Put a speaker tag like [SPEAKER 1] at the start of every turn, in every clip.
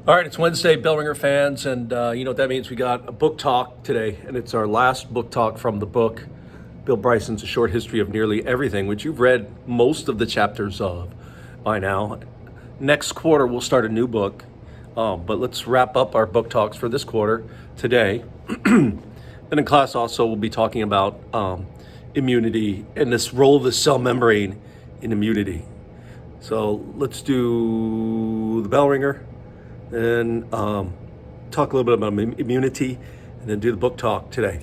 [SPEAKER 1] All right, it's Wednesday, Bellringer fans, and you know what that means. We got a book talk today, and it's our last book talk from the book, Bill Bryson's A Short History of Nearly Everything, which you've read most of the chapters of by now. Next quarter, we'll start a new book, but let's wrap up our book talks for this quarter today. And in class also, we'll be talking about immunity and this role of the cell membrane in immunity. So let's do the Bellringer, and talk a little bit about immunity, and then do the book talk today.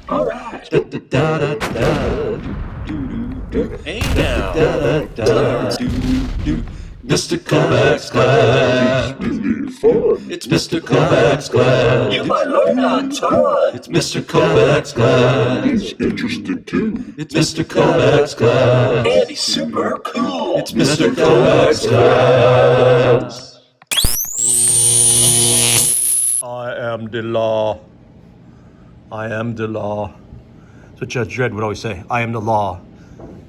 [SPEAKER 2] All right.
[SPEAKER 1] Hey now.
[SPEAKER 2] Mr. Kovacs class. It's Mr. Kovacs class. You might learn a ton. It's Mr. Kovacs class.
[SPEAKER 3] He's interested too.
[SPEAKER 2] It's Mr. Kovacs class.
[SPEAKER 3] And he's super cool.
[SPEAKER 2] It's Mr. Kovacs class.
[SPEAKER 1] I am the law. I am the law. That's what Judge Dredd would always say. I am the law.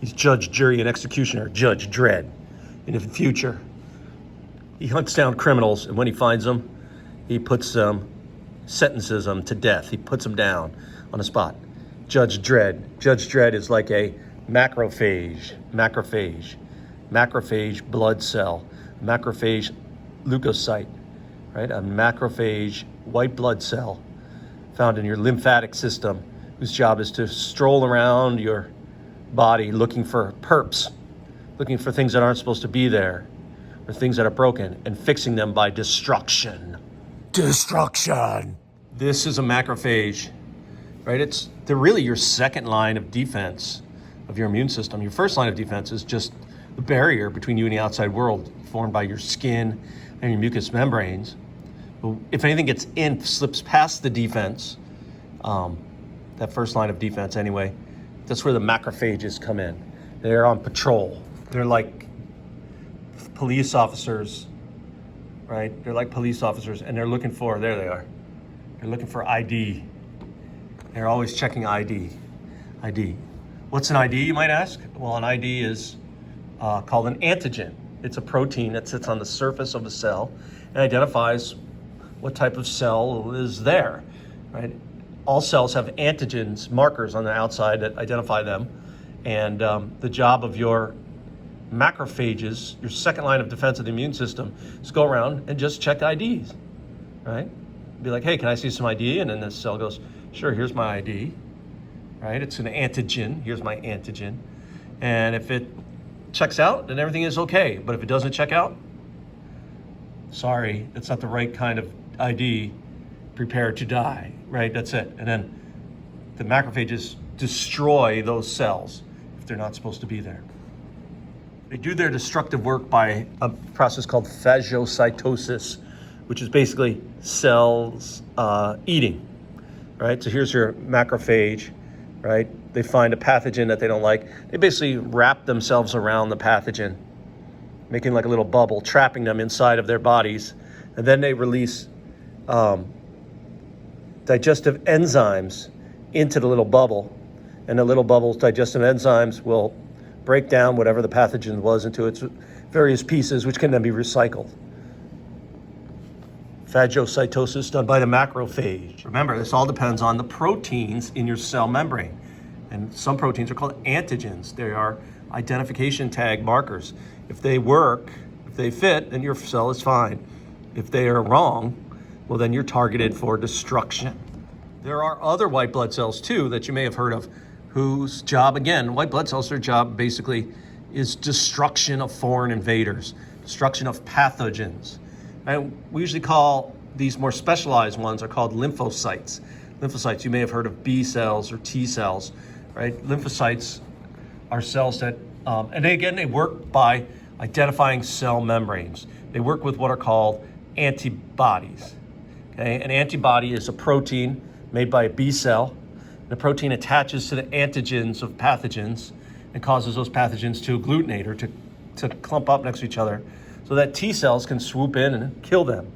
[SPEAKER 1] He's judge, jury, and executioner, Judge Dredd. In the future, he hunts down criminals, and when he finds them, he puts them, sentences them to death. He puts them down on the spot. Judge Dredd. Judge Dredd is like a macrophage blood cell, macrophage leukocyte, right? A macrophage white blood cell found in your lymphatic system, whose job is to stroll around your body looking for perps, looking for things that aren't supposed to be there, or things that are broken, and fixing them by destruction. Destruction. This is a macrophage, right? They're really your second line of defense of your immune system. Your first line of defense is just the barrier between you and the outside world, formed by your skin and your mucous membranes. But if anything gets in, slips past the defense, that first line of defense anyway, that's where the macrophages come in. They're on patrol. They're like police officers, right? They're like police officers, and they're looking for, there they are. They're looking for ID. They're always checking ID. What's an ID, you might ask? Well, an ID is called an antigen. It's a protein that sits on the surface of a cell and identifies what type of cell is there, right? All cells have antigens, markers on the outside that identify them. And the job of your macrophages, your second line of defense of the immune system, is go around and just check IDs, right? Be like, hey, can I see some ID? And then the cell goes, sure, here's my ID, right? It's an antigen, here's my antigen. And if it checks out, then everything is okay. But if it doesn't check out, sorry, it's not the right kind of ID, prepare to die, right? That's it. And then the macrophages destroy those cells if they're not supposed to be there. They do their destructive work by a process called phagocytosis, which is basically cells eating, right? So here's your macrophage, right? They find a pathogen that they don't like. They basically wrap themselves around the pathogen, making like a little bubble, trapping them inside of their bodies. And then they release digestive enzymes into the little bubble. And the little bubble's digestive enzymes will break down whatever the pathogen was into its various pieces, which can then be recycled. Phagocytosis done by the macrophage. Remember, this all depends on the proteins in your cell membrane. And some proteins are called antigens. They are identification tag markers. If they work, if they fit, then your cell is fine. If they are wrong, well, then you're targeted for destruction. There are other white blood cells too that you may have heard of, whose job, again, white blood cells, their job basically is destruction of foreign invaders, destruction of pathogens. And we usually call these more specialized ones are called lymphocytes. Lymphocytes, you may have heard of B cells or T cells, right? Lymphocytes are cells that, and they work by identifying cell membranes. They work with what are called antibodies. Okay, an antibody is a protein made by a B cell. The protein attaches to the antigens of pathogens and causes those pathogens to agglutinate or to clump up next to each other so that T cells can swoop in and kill them,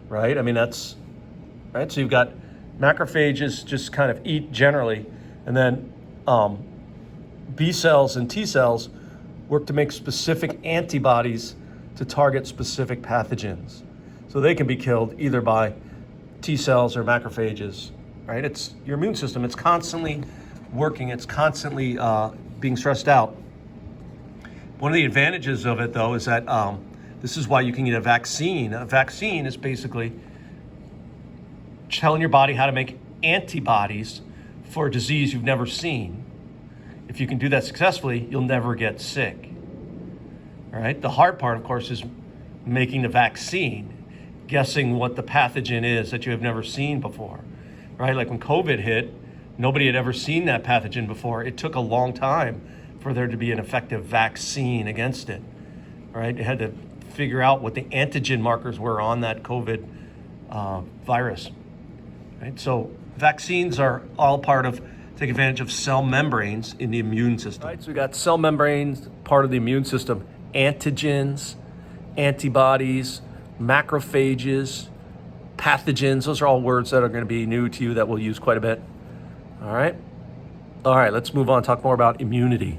[SPEAKER 1] right? I mean, that's, right? So you've got macrophages just kind of eat generally, and then B cells and T cells work to make specific antibodies to target specific pathogens. So they can be killed either by T cells or macrophages, right? It's your immune system. It's constantly working. It's constantly being stressed out. One of the advantages of it, though, is that this is why you can get a vaccine. A vaccine is basically telling your body how to make antibodies for a disease you've never seen. If you can do that successfully, you'll never get sick. All right. The hard part, of course, is making the vaccine, guessing what the pathogen is that you have never seen before, right? Like when COVID hit, nobody had ever seen that pathogen before. It took a long time for there to be an effective vaccine against it, right? They had to figure out what the antigen markers were on that COVID virus, right? So vaccines are all part of, take advantage of cell membranes in the immune system. Right, so we got cell membranes, part of the immune system, antigens, antibodies, macrophages, pathogens. Those are all words that are going to be new to you that we'll use quite a bit. All right, let's move on, talk more about immunity.